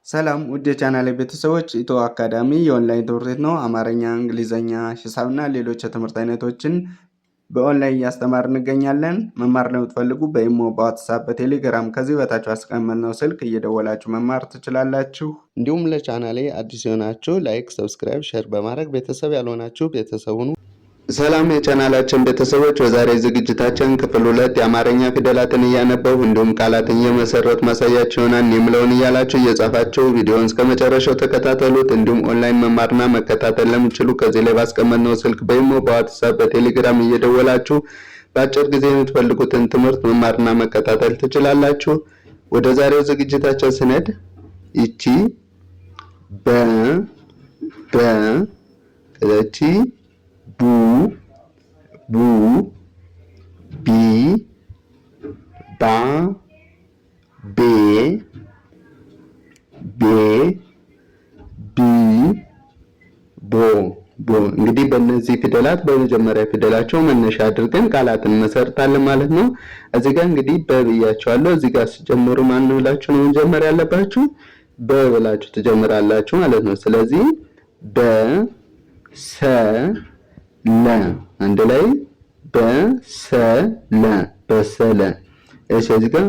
ሰላም ውድ የቻናሌ ቤተሰቦች ኢትዮ አካዳሚ የኦንላይን ትምህርት ቤት ነው። አማርኛ፣ እንግሊዘኛ፣ ሂሳብና ሌሎች የትምህርት አይነቶችን በኦንላይን እያስተማር እንገኛለን። መማር ለምትፈልጉ በኢሞ፣ በዋትስአፕ፣ በቴሌግራም ከዚህ በታች አስቀመጥነው ስልክ እየደወላችሁ መማር ትችላላችሁ። እንዲሁም ለቻናሌ አዲስ የሆናችሁ ላይክ፣ ሰብስክራይብ፣ ሼር በማድረግ ቤተሰብ ያልሆናችሁ ቤተሰብ ሁኑ። ሰላም የቻናላችን ቤተሰቦች፣ በዛሬ ዝግጅታችን ክፍል 2 የአማርኛ ፊደላትን እያነበቡ እንዲሁም ቃላትን እየመሰረቱ ማሳያችሁ ይሆናል። የምለውን እያላችሁ እየጻፋችሁ ቪዲዮውን እስከ መጨረሻው ተከታተሉት። እንዲሁም ኦንላይን መማርና መከታተል ለምትችሉ ከዚህ ላይ ባስቀመጥነው ስልክ በኢሞ፣ በዋትስአፕ፣ በቴሌግራም እየደወላችሁ በአጭር ጊዜ የምትፈልጉትን ትምህርት መማርና መከታተል ትችላላችሁ። ወደ ዛሬው ዝግጅታችን ስንሄድ ይቺ ከዛቺ ቡ ቢ ባ ቤ ቢ ቦ እንግዲህ በእነዚህ ፊደላት በመጀመሪያ ፊደላቸው መነሻ አድርገን ቃላትን እንመሰርታለን ማለት ነው። እዚህ ጋር እንግዲህ በብያቸዋለሁ። እዚህ ጋር ሲጀምሩ ማን ብላችሁ ነው መጀመር ያለባችሁ? በብላችሁ ትጀምራላችሁ ማለት ነው። ስለዚህ ለ አንድ ላይ በሰለ። እሺ እዚህ ጋር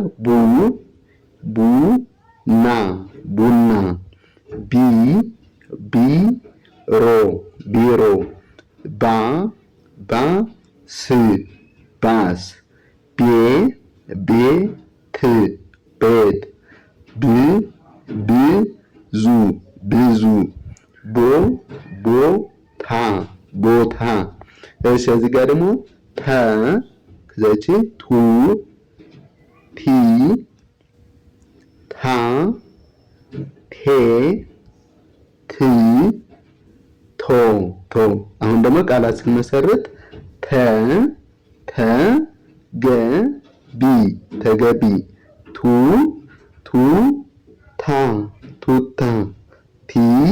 ቡና ቢሮ ባስ ቤት ብዙ ቦታ። እሺ እዚህ ጋር ደግሞ ከዛች አሁን ደግሞ ቃላት ስንመሰርት ተገቢ ቱታ ቲቪ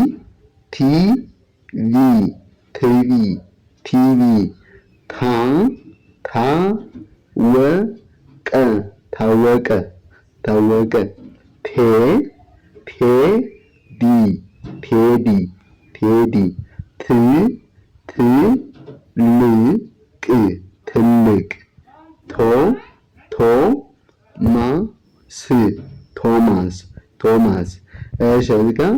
ታወቀ ቴዲ ትልቅ ቶማስ። እሺ እዚህ ጋር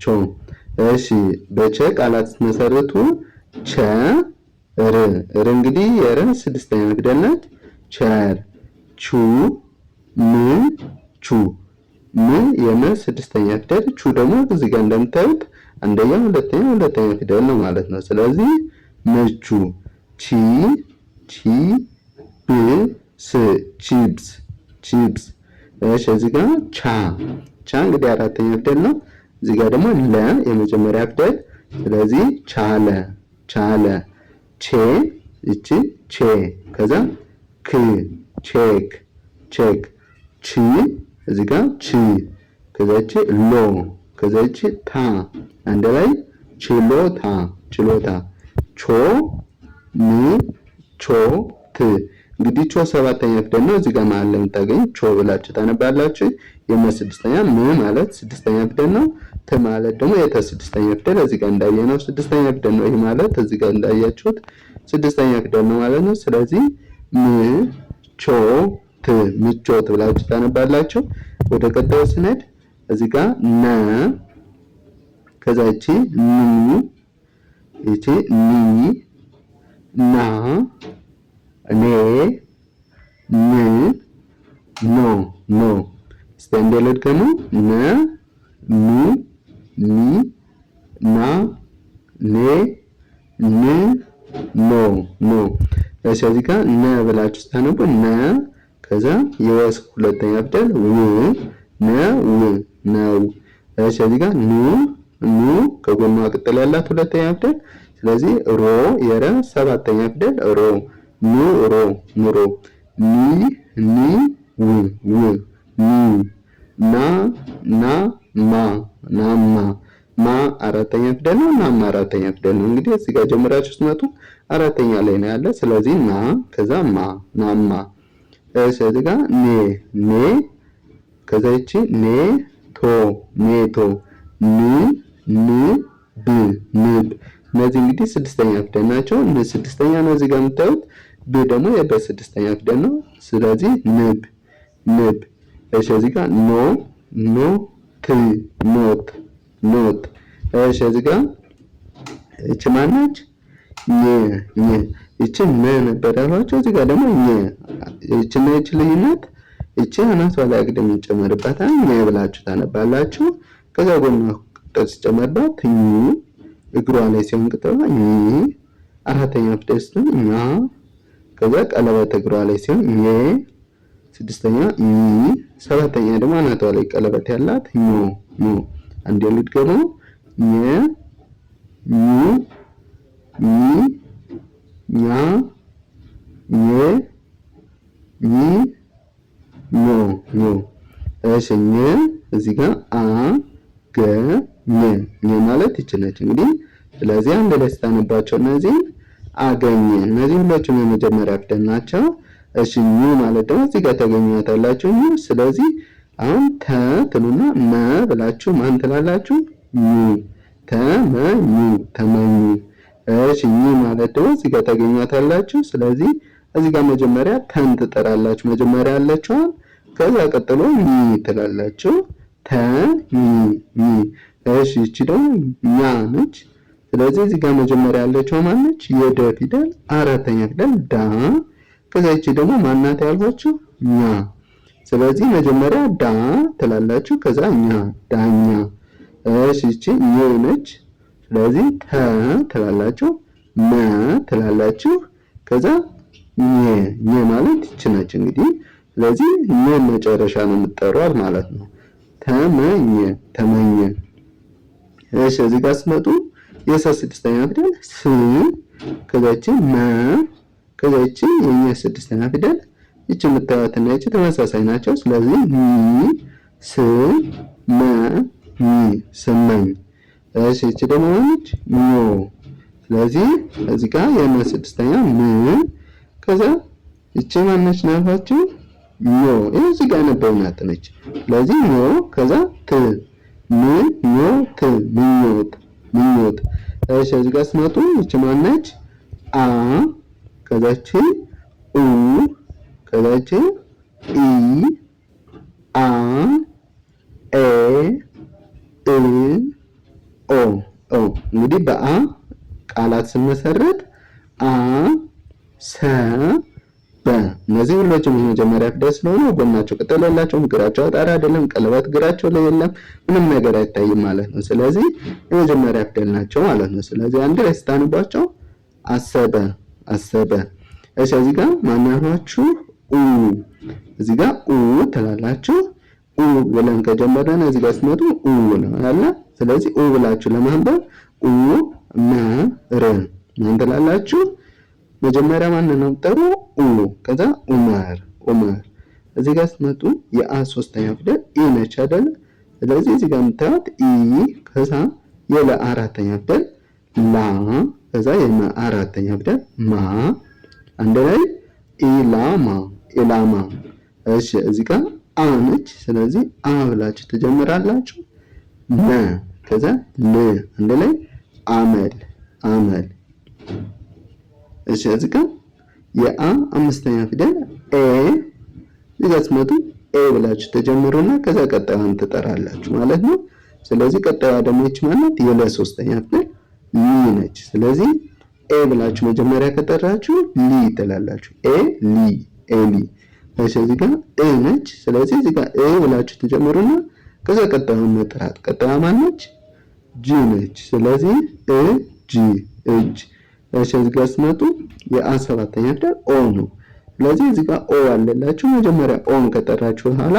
ቾ። እሺ በቸ ቃላት መሰረቱ ር እንግዲህ የረ ስድስተኛ ፊደል ናት። ቸር ም የመ ስድስተኛ ፊደል። ቹ ደግሞ እዚህ ጋር እንደምታዩት አንደኛ ሁለተኛ ፊደል ነው ማለት ነው። ስለዚህ ምቹ ቺፕስ። እሺ እዚህ ጋር ቻ እንግዲህ አራተኛ ፊደል ነው። እዚህ ጋር ደግሞ ለ የመጀመሪያ ፊደል። ስለዚህ ቻለ ቼ ከዛ ቼክ ቺ እዚህ ጋር ከዛች ሎ ከዛች ታ አንድ ላይ ችሎታ ቾት እንግዲህ ቾ ሰባተኛ ፊደል ነው። እዚህ ጋር መሀል ለምታገኙ ቾ ብላችሁ ታነባላችሁ። ስድስተኛ ም ማለት ስድስተኛ ፊደል ነው። ት ማለት ደግሞ የተ ስድስተኛ ፊደል እዚህ ጋር እንዳየነው ስድስተኛ ፊደል ነው። ይሄ ማለት እዚህ ጋር እንዳያችሁት ስድስተኛ ፊደል ነው ማለት ነው። ስለዚህ ምቾት ብላችሁ ታነባላችሁ። ወደ ቀጣዩ ስንሄድ እዚህ ጋር ከዛ እቺ ና ኖ ስታንዳርድ ከኑ ኖ። እሺ እዚህ ጋር ብላችሁ ስታነቡ ከዛ የወስ ሁለተኛ ፊደል ነው። እሺ እዚህ ጋር ኑ ከጎኗ ቅጥል ያላት ሁለተኛ ፊደል። ስለዚህ ሮ የረ ሰባተኛ ፊደል ኑሮ ናማ ማ አራተኛ ፊደል ነው። ናም አራተኛ ፊደል ነው። እንግዲህ እዚህ ጋር ጀምራችሁ ስትመጡ አራተኛ ላይ ነው ያለ። ስለዚህ ና ከዛ ማ ናማ። እሺ እዚህ ጋር ኔ ከዛ ይቺ ኔቶ ኔቶ ብ ንብ። እነዚህ እንግዲህ ስድስተኛ ፊደል ናቸው። ስድስተኛ ነው እዚህ ጋር የምታዩት። ብ ደግሞ በስድስተኛ ፊደል ነው። ስለዚህ ንብ። እሺ እዚህ ጋር ኖት። እሺ እዚህ ጋር እቺ ማነች? እቺ ነበር ያሏቸው። እዚህ ጋር ደግሞ እቺና እቺ ልዩነት፣ እቺ አናቷ ላይ አግድም ይጨመርባታል። ብላችሁ ታነባላችሁ። ከዛ ጎን ቅጠል ሲጨመርባት እግሯ ላይ ሲሆን ቅጠሏ አራተኛ ፊደል ስትሆን ኛ። ከዛ ቀለበት እግሯ ላይ ሲሆን ስድስተኛ ሰባተኛ ደግሞ አናቷ ላይ ቀለበት ያላት ኞ። አንዴ ልድገመው ኞ። እሺ እዚህ ጋር ኘ ማለት ይችላል እንግዲህ። ስለዚህ አንድ ላይ ስታነባቸው እነዚህ አገኘ። እነዚህ ሁለቱም የመጀመሪያ ፊደል ናቸው። እሺ ማለት ደግሞ እዚህ ጋር ታገኙታላችሁ። ስለዚህ አሁን ትሉና መ ብላችሁ ማን ትላላችሁ? ተመኙ። እሺ ማለት ደግሞ እዚህ ጋር ታገኙታላችሁ። ስለዚህ እዚህ ጋር መጀመሪያ ተን ትጠራላችሁ። መጀመሪያ ያለችዋን ከዛ ቀጥሎ ትላላችሁ። እሺ እቺ ደግሞ ኛ ነች። ስለዚህ እዚህ ጋር መጀመሪያ ያለችው ማነች? የደ ፊደል አራተኛ ፊደል ዳ። ከዛ እቺ ደግሞ ማናት ያልኳችሁ? ኛ። ስለዚህ መጀመሪያ ዳ ትላላችሁ፣ ከዛ ኛ ዳኛ። እሺ እቺ ኘ ነች። ስለዚህ ትላላችሁ፣ መ ትላላችሁ፣ ከዛ ኘ ማለት ይቺ ነች እንግዲህ። ስለዚህ መጨረሻ ነው የምትጠሯት ማለት ነው። ተመኘ። እሺ እዚህ ጋር ስትመጡ ስድስተኛ ፊደል ስ፣ ከዛች መ፣ ከዛች የኛ ስድስተኛ ፊደል ይቺ የምታዩትና ይቺ ተመሳሳይ ናቸው። ስለዚህ ስመኝ። እሺ ይቺ ደግሞ ነች ኞ። ስለዚህ እዚህ ጋር የመ ስድስተኛ ም፣ ከዛ ይቺ ማነች ናፋችሁ? ኞ። እዚህ ጋር ነበርናት ነች። ስለዚህ ኞ ከዛ ምኞት። እሺ እዚህ ጋር ስትመጡ ይቺ ማነች? አ፣ ከዛች ኡ፣ ከዛች ኢ፣ አ፣ ኤ፣ እ፣ ኦ። እንግዲህ በአ ቃላት ስንመሰረት አ፣ ሰ፣ በ። እነዚህ ሁሎችም የመጀመሪያ ፊደል ስለሆነ ጎናቸው ቅጠል የላቸውም። እግራቸው አጣራ አይደለም፣ ቀለበት እግራቸው ላይ የለም፣ ምንም ነገር አይታይም ማለት ነው። ስለዚህ የመጀመሪያ ፊደል ናቸው ማለት ነው። ስለዚህ አንድ ላይ ስታነቧቸው አሰበ። እሺ እዚህ ጋር ማን ያሏችሁ? ኡ። እዚህ ጋር ኡ ትላላችሁ። ኡ ብለን ከጀመረን እዚህ ጋር ስትመጡ ኡ ነው ያለ። ስለዚህ ኡ ብላችሁ ለማንበብ ኡ መር ማን ትላላችሁ? መጀመሪያ ማን ነው ጠሩ? ኡ፣ ከዛ ኡመር። እዚህ ጋር ስትመጡ የአ ሶስተኛ ፊደል ኢ ነች አይደል? ስለዚህ እዚህ ጋር የምታዩት ኢ፣ ከዛ የለ አራተኛ ፊደል ላ፣ ከዛ የመ አራተኛ ፊደል ማ፣ አንድ ላይ ኢላማ። እሺ እዚህ ጋር አ ነች። ስለዚህ አ ብላችሁ ትጀምራላችሁ። መ፣ ከዛ ል፣ አንድ ላይ አመል። እሺ እዚህ ጋር የአ አምስተኛ ፊደል ኤ፣ እዚህ ጋር ስትመጡ ኤ ብላችሁ ተጀምሩና ከዛ ቀጣዩን ትጠራላችሁ ማለት ነው። ስለዚህ ቀጣዩ ደግሞ ይች ማለት የለ ሶስተኛ ፊደል ሊ ነች። ስለዚህ ኤ ብላችሁ መጀመሪያ ከጠራችሁ ሊ ትላላችሁ። ኤሊ። እሺ እዚህ ጋር እ ነች። ስለዚህ እዚህ ጋር ኤ ብላችሁ ተጀምሩና ከዛ ቀጣዩን መጥራት። ቀጣዩ ማነች? ጂ ነች። ስለዚህ እጅ። እሺ እዚህ ጋር ስትመጡ የአ ሰባተኛ ፊደል ኦ ነው። ስለዚህ እዚህ ጋር ኦ አለላችሁ። መጀመሪያ ኦን ከጠራችሁ በኋላ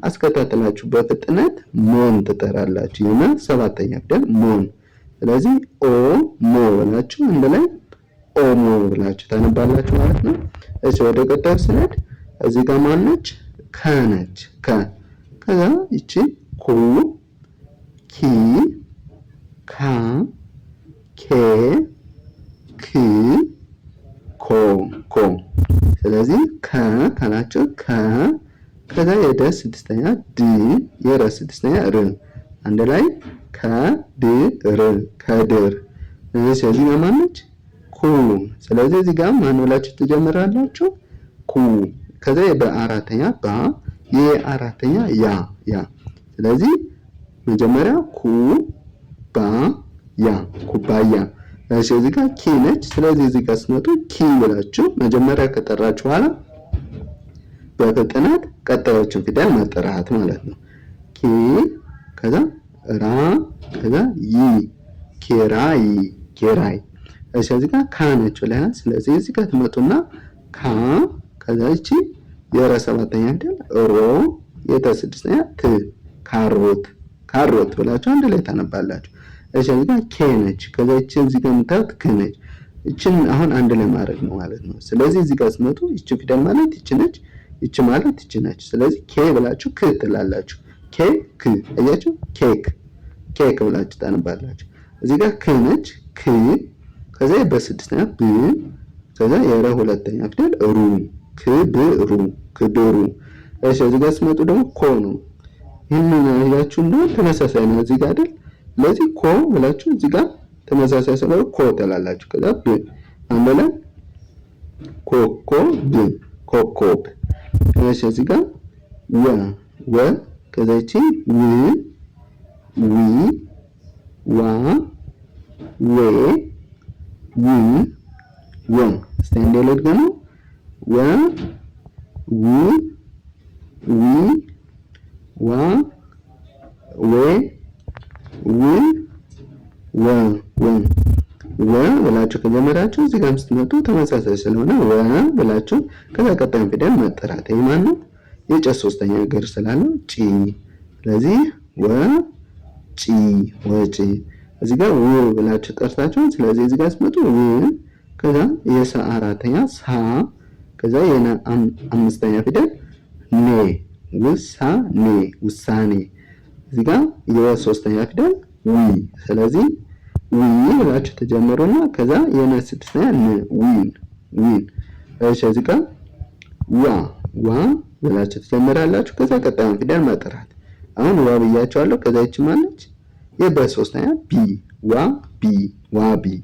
አስከታተላችሁ በፍጥነት ሞን ትጠራላችሁ። የመ ሰባተኛ ፊደል ሞን። ስለዚህ ኦ ሞ ብላችሁ አንድ ላይ ኦሞ ብላችሁ ታነባላችሁ ማለት ነው። እሺ ወደ ቀጣዩ ስንሄድ እዚህ ጋር ማነች? ከነች። ከዛ ይቺ ኩ፣ ኪ፣ ካ ኬ ክ ኮ ኮ። ስለዚህ ከ ካላችሁ ከ ከዛ የደ ስድስተኛ ድ የረ ስድስተኛ ር አንድ ላይ ከድር ከድር። ስለዚህ ጋር ማነች ኩ። ስለዚህ እዚህ ጋር ማን ብላችሁ ትጀምራላችሁ? ኩ። ከዛ በአራተኛ ባ የአራተኛ ያ ያ። ስለዚህ መጀመሪያ ኩ ባ ያ ኩባያ። እሺ እዚህ ጋር ኪ ነች። ስለዚህ እዚህ ጋር ስትመጡ ኪ ብላችሁ መጀመሪያ ከጠራችሁ በኋላ በፍጥነት ቀጣዮችን ፊደል መጥራት ማለት ነው። ኪ ከዛ ራ ከዛ ይ ኪራይ ኪራይ። እሺ እዚህ ጋር ካ ነች ብለናል። ስለዚህ እዚህ ጋር ትመጡና ካ ከዛ እቺ የረ ሰባተኛ ፊደል ሮ የተ ስድስተኛ ት ካሮት ካሮት ብላችሁ አንድ ላይ ታነባላችሁ። እሺ እዚህ ጋር ኬ ነች። ከዛ እቺ እዚህ ጋር የምታዩት ክ ነች። እቺን አሁን አንድ ላይ ማድረግ ነው ማለት ነው። ስለዚህ እዚህ ጋር ስትመጡ እቺ ፊደል ማለት እቺ ነች፣ እቺ ማለት እቺ ነች። ስለዚህ ኬ ብላችሁ ክ ትላላችሁ። ኬ ክ አያችሁ፣ ኬክ ኬክ ብላችሁ ታነባላችሁ። እዚህ ጋር ክ ነች ክ ከዛ በስድስተኛ ብ ከዛ የረ ሁለተኛ ፊደል ሩ ክብሩ ክብሩ። እሺ እዚህ ጋር ስትመጡ ደግሞ ኮ ነው። ይሄንን ያያችሁ እንደው ተመሳሳይ ነው እዚህ ጋር አይደል? ለዚህ ኮ ብላችሁ እዚህ ጋር ተመሳሳይ ስለሆነ ኮ ትላላችሁ። ከዛ ብ አንድ ላይ ኮኮብ ኮኮብ። እሺ እዚህ ጋር ወ ወ ከዛ እቺ ው ዊ ዋ ዌ ው ወ። እስቲ አንዴ ልድገመው። ወ ው ዊ ዋ ዌ ው ወ ወ ወ ብላችሁ ከጀመራችሁ እዚህ ጋር ስትመጡ ተመሳሳይ ስለሆነ ወ ብላችሁ ከዛ ቀጣዩን ፊደል መጠራት። ይሄ ማለት ነው የጨ ሶስተኛ እግር ስላለው ጪ። ስለዚህ ወ ጪ ወጪ። እዚህ ጋር ው ብላችሁ ጠርታችሁ ስለዚህ እዚህ ጋር ስትመጡ ው ከዛ የሰ አራተኛ ሳ ከዛ የነ አምስተኛ ፊደል ኔ ውሳኔ ውሳኔ። እዚህ ጋር የወ ሶስተኛ ፊደል ዊ። ስለዚህ ዊ ብላችሁ ተጀምሩና ከዛ የነ ስድስተኛ ን ዊን ዊን። እሺ እዚህ ጋር ዋ ዋ ብላችሁ ተጀምራላችሁ። ከዛ ቀጣዩን ፊደል መጥራት። አሁን ዋ ብያችኋለሁ። ከዛ ይቺ ማለች የበ ሶስተኛ ቢ ዋ ቢ ዋ ቢ።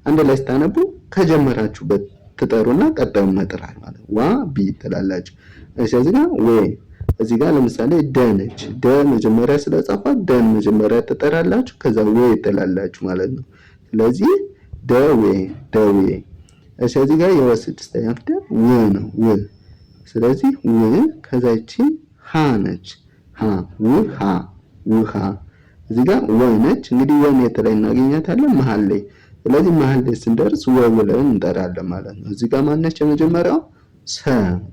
አንድ ላይ ስታነቡ ከጀመራችሁበት ትጠሩና ቀጣዩን መጥራት ማለት ዋ ቢ ትላላችሁ። እሺ እዚህ ጋር ወ እዚህ ጋር ለምሳሌ ደ ነች። ደ መጀመሪያ ስለጻፋት ደን መጀመሪያ ትጠራላችሁ፣ ከዛ ወ ትላላችሁ ማለት ነው። ስለዚህ ደዌ ደዌ። እሺ እዚህ ጋር የወ ስድስተኛ ፊደል ው ነው ው። ስለዚህ ው ከዛ ይቺ ሃ ነች ሃ ውሃ ውሃ። እዚህ ጋር ወ ነች። እንግዲህ ወን የት ላይ እናገኛታለን? መሀል ላይ። ስለዚህ መሀል ላይ ስንደርስ ወ ብለን እንጠራለን ማለት ነው። እዚህ ጋር ማነች የመጀመሪያው? ሰ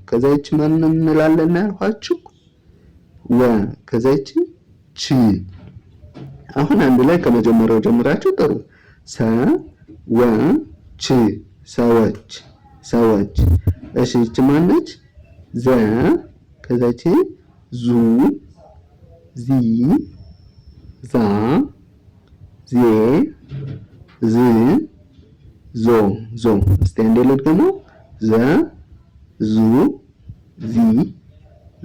ከዛ ይቺ ማን እንላለን ያልኳችሁ? ወ ከዛ ይቺ ቺ። አሁን አንድ ላይ ከመጀመሪያው ጀምራችሁ ጥሩ። ሰ ወ ች ሰዎች ሰዎች። እሺ ይቺ ማነች? ዘ ከዛ ይቺ ዙ ዚ ዛ ዜ ዝ ዞ ዞ። እስቲ አንዴ ልድገመው። ዘ ዙ ዚ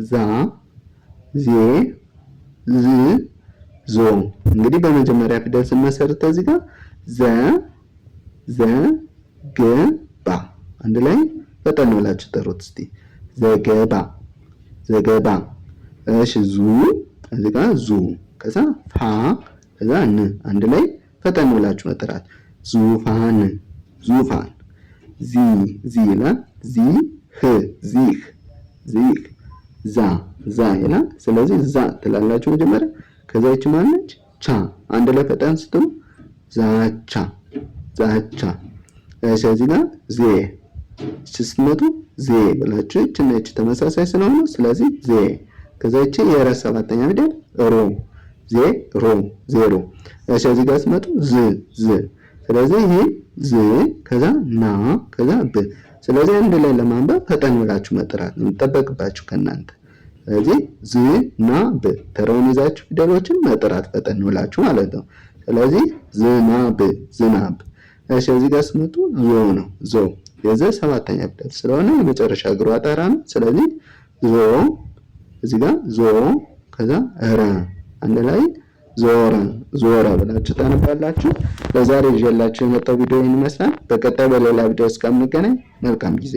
ዛ ዜ ዝ ዞ። እንግዲህ በመጀመሪያ ፊደል ስንመሰርት እዚህ ጋር ዘ ዘ ገ ባ። አንድ ላይ ፈጠን ብላችሁ ጠሩት እስቲ። ዘገባ ዘገባ። እሺ ዙ እዚህ ጋር ዙ ከዛ ፋ ከዛ ን። አንድ ላይ ፈጠን ብላችሁ መጥራት። ዙፋን ዙፋን። ዚ ዚ ይላል። ዚ ህ ዚህ ዚህ። ዛ ዛ ይላል። ስለዚህ ዛ ትላላችሁ መጀመሪያ። ከዛ ይቺ ማለች ቻ። አንድ ላይ ፈጠን ስትሉ ዛቻ ዛቻ። እሺ እዚህ ጋር ዜ ስትመጡ ዜ ብላችሁ እቺና እቺ ተመሳሳይ ስለሆነ ስለዚህ ዜ። ከዛ ይቺ የረ ሰባተኛ ፊደል ሮ ዜ ሮ ዜሮ። እሺ እዚህ ጋር ስትመጡ ዝ ዝ። ስለዚህ ይሄ ዝ ከዛ ና ከዛ ብ። ስለዚህ አንድ ላይ ለማንበብ ፈጠን ብላችሁ መጥራት ነው የሚጠበቅባችሁ ከእናንተ። ስለዚህ ዝ ና ብ ተራውን ይዛችሁ ፊደሎችን መጥራት ፈጠን ብላችሁ ማለት ነው። ስለዚህ ዝናብ ዝናብ። እሺ እዚህ ጋር ስመጡ ዞ ነው። ዞ የዘ ሰባተኛ ፊደል ስለሆነ የመጨረሻ እግሩ አጣራ ነው። ስለዚህ ዞ እዚህ ጋር ዞ ከዛ ረ አንድ ላይ ዞረ ዞረ ብላችሁ ታነባላችሁ። ለዛሬ ይዤላችሁ የመጣው ቪዲዮ ይህን ይመስላል። በቀጣይ በሌላ ቪዲዮ እስከምንገናኝ መልካም ጊዜ